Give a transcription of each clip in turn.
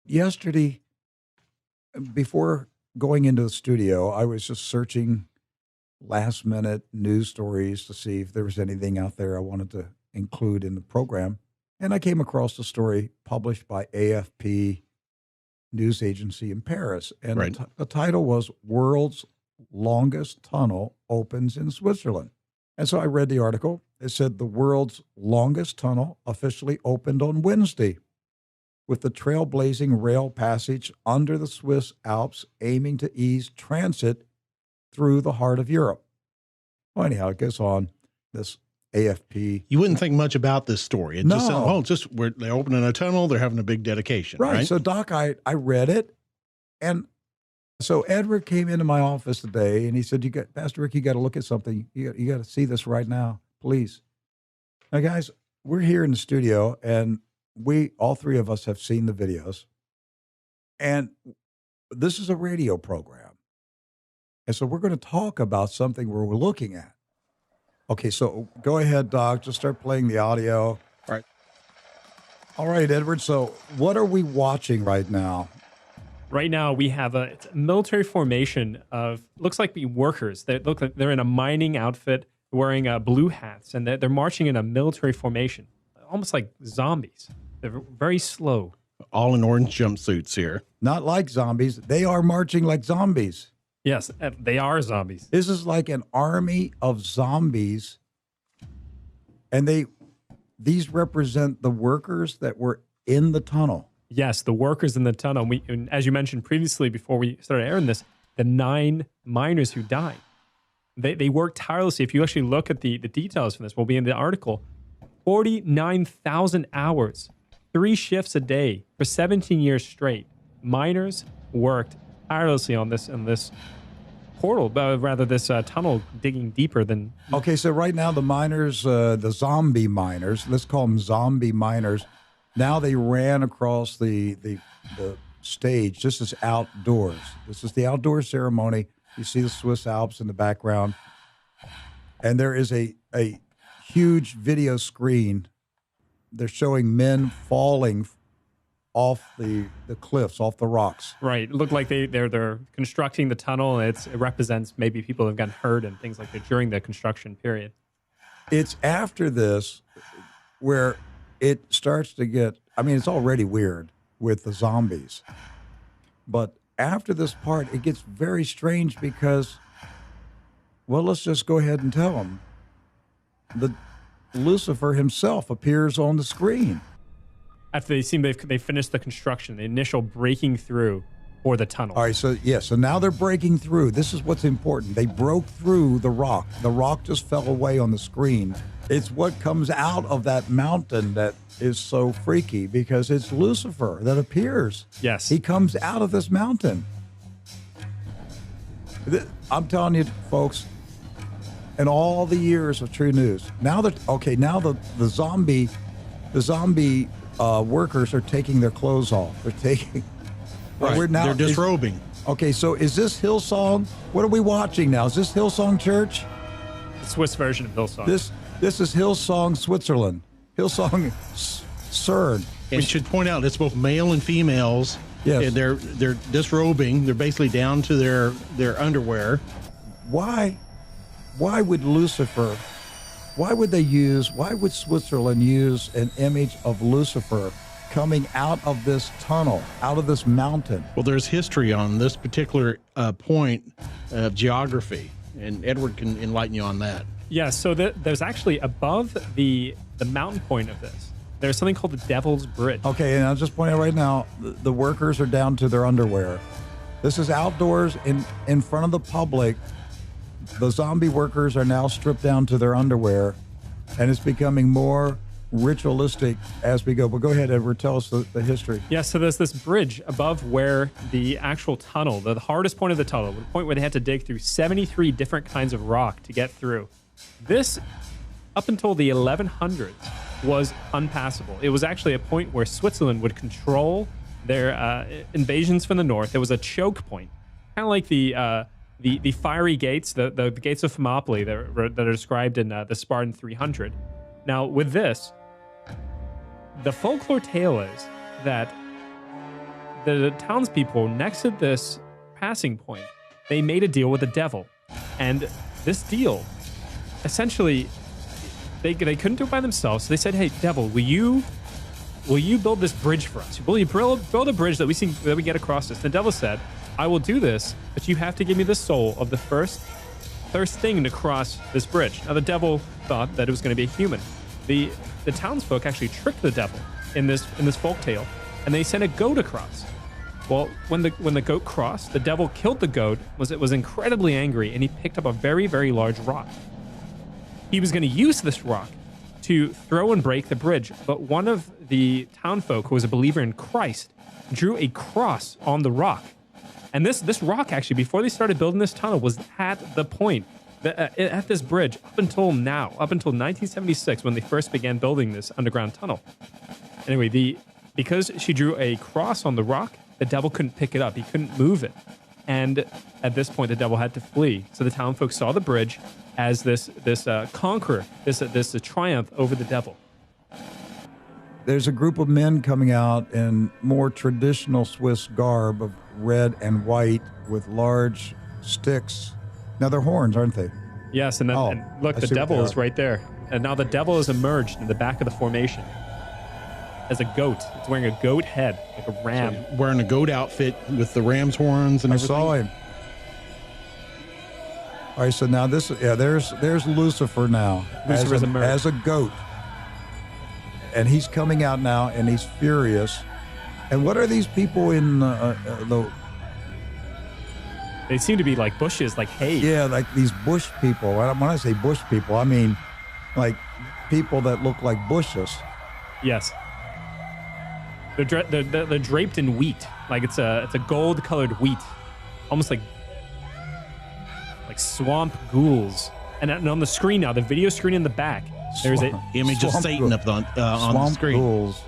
yesterday, before going into the studio, I was just searching last minute news stories to see if there was anything out there I wanted to include in the program. And I came across a story published by AFP news agency in Paris. And Right. the title was World's Longest Tunnel Opens in Switzerland. And so I read the article. It said the world's longest tunnel officially opened on Wednesday, with the trailblazing rail passage under the Swiss Alps aiming to ease transit through the heart of Europe. Well, anyhow, it goes on. This AFP. You wouldn't think much about this story. It No. just sounds, they're opening a tunnel, they're having a big dedication, right? So, Doc, I read it. And so Edward came into my office today and he said, Pastor Rick, you got to look at something. You got to see this right now, please. Now, guys, we're here in the studio and all three of us have seen the videos. And this is a radio program. And so we're going to talk about something we're looking at. Okay, so go ahead, Doc. Just start playing the audio. Right. All right, Edward. So what are we watching right now? Right now, we have it's a military formation of, looks like workers. They look like they're in a mining outfit, wearing blue hats, and they're marching in a military formation, almost like zombies. They're very slow. All in orange jumpsuits here. Not like zombies. They are marching like zombies. Yes, they are zombies. This is like an army of zombies, and these represent the workers that were in the tunnel. Yes, the workers in the tunnel. And as you mentioned previously, before we started airing this, the 9 miners who died. They worked tirelessly. If you actually look at the details from this, we'll be in the article. 49,000 hours, 3 shifts a day for 17 years straight. Miners worked tirelessly on this portal, rather this tunnel digging deeper than. Okay, so right now the miners, the zombie miners, let's call them zombie miners. Now they ran across the stage. This is outdoors. This is the outdoor ceremony. You see the Swiss Alps in the background, and there is a huge video screen. They're showing men falling off the cliffs, off the rocks. Right. It looked like they're constructing the tunnel. And it represents maybe people have gotten hurt and things like that during the construction period. It's after this where it starts to get, it's already weird with the zombies. But after this part, it gets very strange because, well, let's just go ahead and tell them. Lucifer himself appears on the screen. After they finished the construction, the initial breaking through for the tunnel. All right, so now they're breaking through. This is what's important. They broke through the rock. The rock just fell away on the screen. It's what comes out of that mountain that is so freaky because it's Lucifer that appears. Yes. He comes out of this mountain. I'm telling you, folks, in all the years of True News, now the zombie workers are taking their clothes off. They're taking. Right. They're disrobing. Okay, so is this Hillsong? What are we watching now? Is this Hillsong Church? The Swiss version of Hillsong. This is Hillsong Switzerland. Hillsong Cern. We should point out it's both male and females. Yes. They're disrobing. They're basically down to their underwear. Why would why would Switzerland use an image of Lucifer coming out of this tunnel, out of this mountain? Well, there's history on this particular point of geography, and Edward can enlighten you on that. Yeah, so there's actually above the mountain point of this, there's something called the Devil's Bridge. Okay, and I'll just point out right now, the workers are down to their underwear. This is outdoors in front of the public. The zombie workers are now stripped down to their underwear, and it's becoming more ritualistic as we go. But go ahead, Edward, tell us the history. Yeah, so there's this bridge above where the actual tunnel, the hardest point of the tunnel, the point where they had to dig through 73 different kinds of rock to get through. This, up until the 1100s, was unpassable. It was actually a point where Switzerland would control their invasions from the north. It was a choke point, kind of like the fiery gates, the gates of Thermopylae that are described in the Spartan 300. Now, with this, the folklore tale is that the townspeople next to this passing point, they made a deal with the devil. And this deal, essentially, they couldn't do it by themselves. So they said, hey, devil, will you build this bridge for us? Will you build a bridge that we get across this? The devil said, I will do this, but you have to give me the soul of the first thing to cross this bridge. Now, the devil thought that it was going to be a human. The townsfolk actually tricked the devil in this folk tale, and they sent a goat across. Well, when the goat crossed, the devil killed the goat, was incredibly angry, and he picked up a very, very large rock. He was going to use this rock to throw and break the bridge, but one of the townfolk, who was a believer in Christ, drew a cross on the rock. And this rock, actually, before they started building this tunnel, was at the point, at this bridge, up until 1976, when they first began building this underground tunnel. Anyway, because she drew a cross on the rock, the devil couldn't pick it up. He couldn't move it. And at this point, the devil had to flee. So the townfolk saw the bridge as this conqueror, this triumph over the devil. There's a group of men coming out in more traditional Swiss garb of red and white with large sticks. Now they're horns, aren't they? Yes, and then and look, the devil is right there. And now the devil has emerged in the back of the formation as a goat. It's wearing a goat head, like a ram. So wearing a goat outfit with the ram's horns and everything. I saw him. All right, so now there's Lucifer now as a goat. And he's coming out now, and he's furious. And what are these people in the... They seem to be like bushes, like hay. Yeah, like these bush people. When I say bush people, I mean like people that look like bushes. Yes. They're draped in wheat. Like it's a gold-colored wheat. Almost like swamp ghouls. And on the screen now, the video screen in the back, there's an image of Satan up on the screen. Ghouls.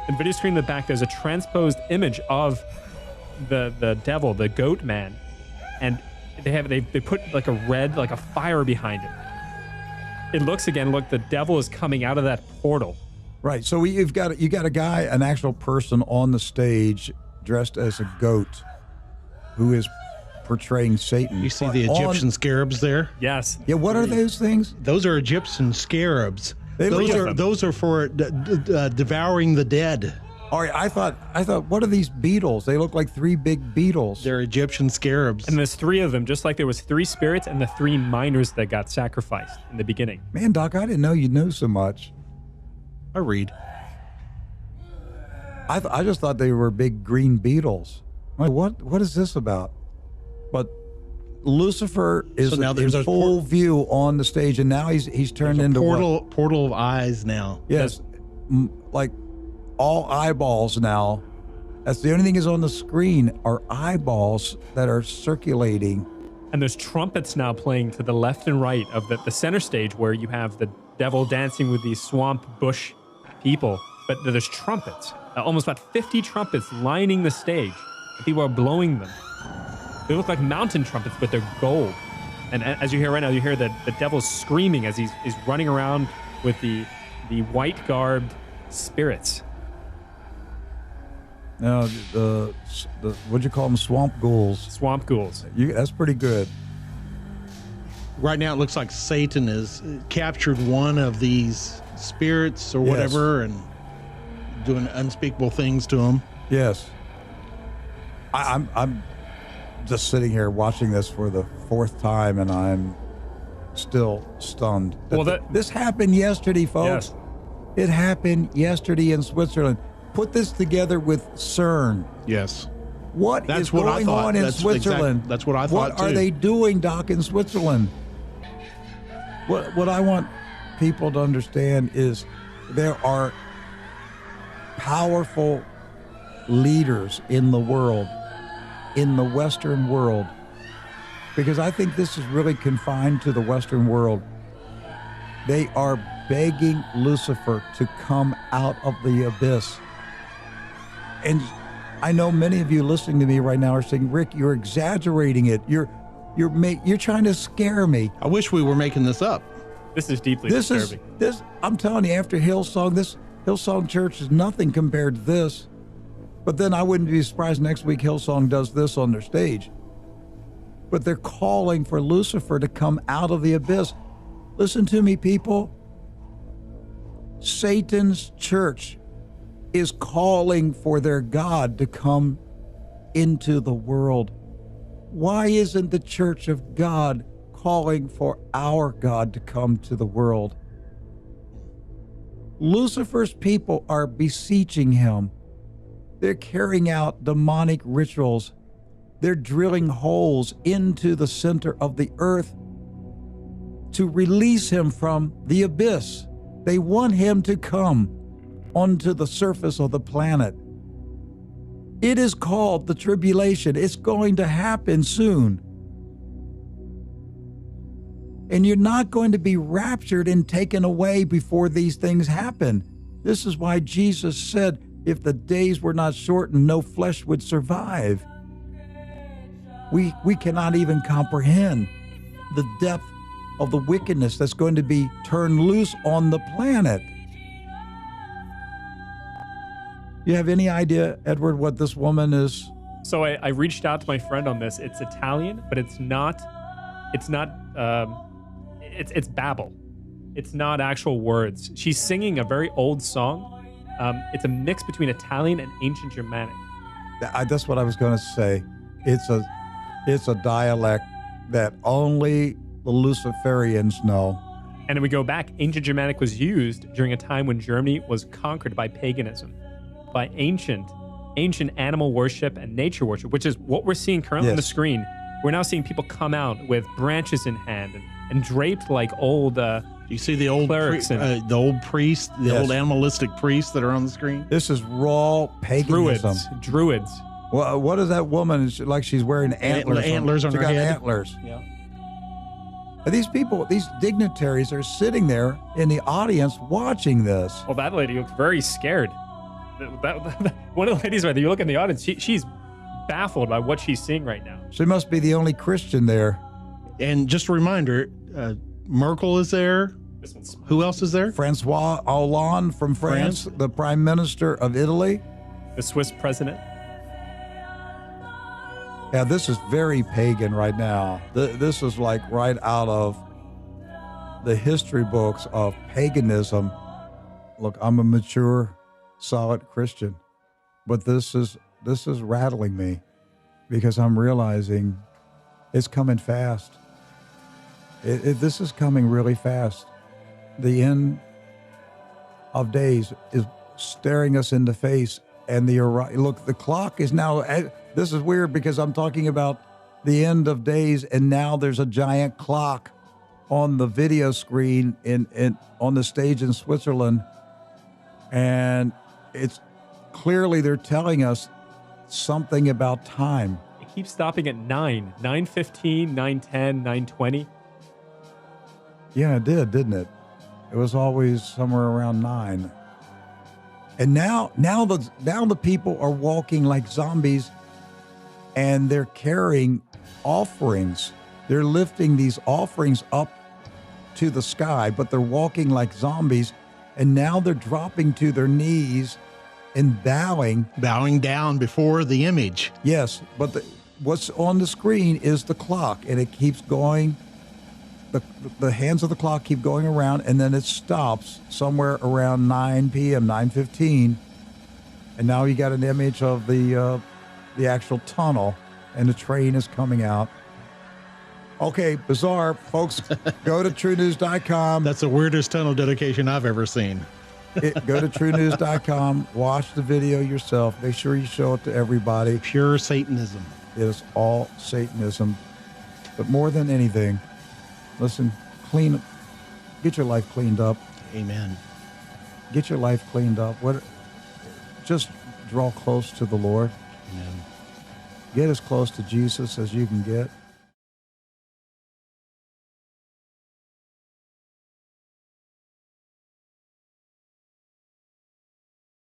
The video screen in the back, there's a transposed image of the devil, the goat man, and they put like a fire behind it. It looks again, look, the devil is coming out of that portal. Right. So you got a guy, an actual person on the stage dressed as a goat, who is portraying Satan. You see the Egyptian scarabs there? Yes. Yeah. What are those things? Those are Egyptian scarabs. Those are for devouring the dead. All right. I thought, what are these beetles? They look like three big beetles. They're Egyptian scarabs. And there's three of them, just like there was three spirits and the three miners that got sacrificed in the beginning. Man, Doc, I didn't know you knew so much. I read. I just thought they were big green beetles. I'm like, what is this about? But Lucifer is in full view on the stage, and now he's turned into portal of eyes now. Yes, like all eyeballs now. That's the only thing is on the screen are eyeballs that are circulating. And there's trumpets now playing to the left and right of the center stage, where you have the devil dancing with these swamp bush people. But there's trumpets, almost about 50 trumpets lining the stage. People are blowing them. They look like mountain trumpets, but they're gold. And as you hear right now, you hear the devil's screaming as he's running around with the white garbed spirits. Now, the what'd you call them? Swamp ghouls. Swamp ghouls. That's pretty good. Right now, it looks like Satan has captured one of these spirits or whatever, and doing unspeakable things to them. Yes. I'm just sitting here watching this for the fourth time, and I'm still stunned. Well, this happened yesterday, folks. Yes. It happened yesterday in Switzerland. Put this together with Cern. Yes. What is going on in Switzerland? That's what I thought, What are they doing, Doc, in Switzerland? What I want people to understand is there are powerful leaders in the world, in the Western world, because I think this is really confined to the Western world. They are begging Lucifer to come out of the abyss. And I know many of you listening to me right now are saying, Rick, you're exaggerating it. You're trying to scare me. I wish we were making this up. This is deeply disturbing. I'm telling you, after Hillsong, this Hillsong Church is nothing compared to this. But then I wouldn't be surprised next week Hillsong does this on their stage. But they're calling for Lucifer to come out of the abyss. Listen to me, people. Satan's church is calling for their God to come into the world. Why isn't the church of God calling for our God to come to the world? Lucifer's people are beseeching him. They're carrying out demonic rituals. They're drilling holes into the center of the earth to release him from the abyss. They want him to come onto the surface of the planet. It is called the tribulation. It's going to happen soon. And you're not going to be raptured and taken away before these things happen. This is why Jesus said, if the days were not shortened, no flesh would survive. We cannot even comprehend the depth of the wickedness that's going to be turned loose on the planet. You have any idea, Edward, what this woman is? So I reached out to my friend on this. It's Italian, but it's babble. It's not actual words. She's singing a very old song. It's a mix between Italian and ancient Germanic. That's what I was going to say. It's a dialect that only the Luciferians know. And then we go back. Ancient Germanic was used during a time when Germany was conquered by paganism, by ancient animal worship and nature worship, which is what we're seeing currently on the screen. We're now seeing people come out with branches in hand and draped like old you see the old clerics the old priests, the old animalistic priests that are on the screen? This is raw paganism. Druids. Well, what is that woman? Like she's wearing antlers. Antlers on her got head. Antlers. Yeah. And these people, these dignitaries are sitting there in the audience watching this. Well, that lady looks very scared. One of the ladies right there, you look in the audience, she's baffled by what she's seeing right now. She must be the only Christian there. And just a reminder, Merkel is there. Who else is there? Francois Hollande from France, the Prime Minister of Italy. The Swiss president. Yeah, this is very pagan right now. This is like right out of the history books of paganism. Look, I'm a mature, solid Christian, but this is rattling me because I'm realizing it's coming fast. This is coming really fast. The end of days is staring us in the face, and look, the clock is now. This is weird because I'm talking about the end of days, and now there's a giant clock on the video screen on the stage in Switzerland, and it's clearly they're telling us something about time. It keeps stopping at 9:15, 9:10, 9:20. Yeah, it did, didn't it? It was always somewhere around 9. And now the people are walking like zombies, and they're carrying offerings. They're lifting these offerings up to the sky, but they're walking like zombies, and now they're dropping to their knees and bowing down before the image. Yes, but what's on the screen is the clock, and it keeps going. The hands of the clock keep going around, and then it stops somewhere around 9 p.m., 9:15. And now you got an image of the actual tunnel, and the train is coming out. Okay, bizarre. Folks, go to TrueNews.com. That's the weirdest tunnel dedication I've ever seen. Go to TrueNews.com. Watch the video yourself. Make sure you show it to everybody. Pure Satanism. It is all Satanism. But more than anything, listen, get your life cleaned up. Amen. Get your life cleaned up. Just draw close to the Lord. Amen. Get as close to Jesus as you can get.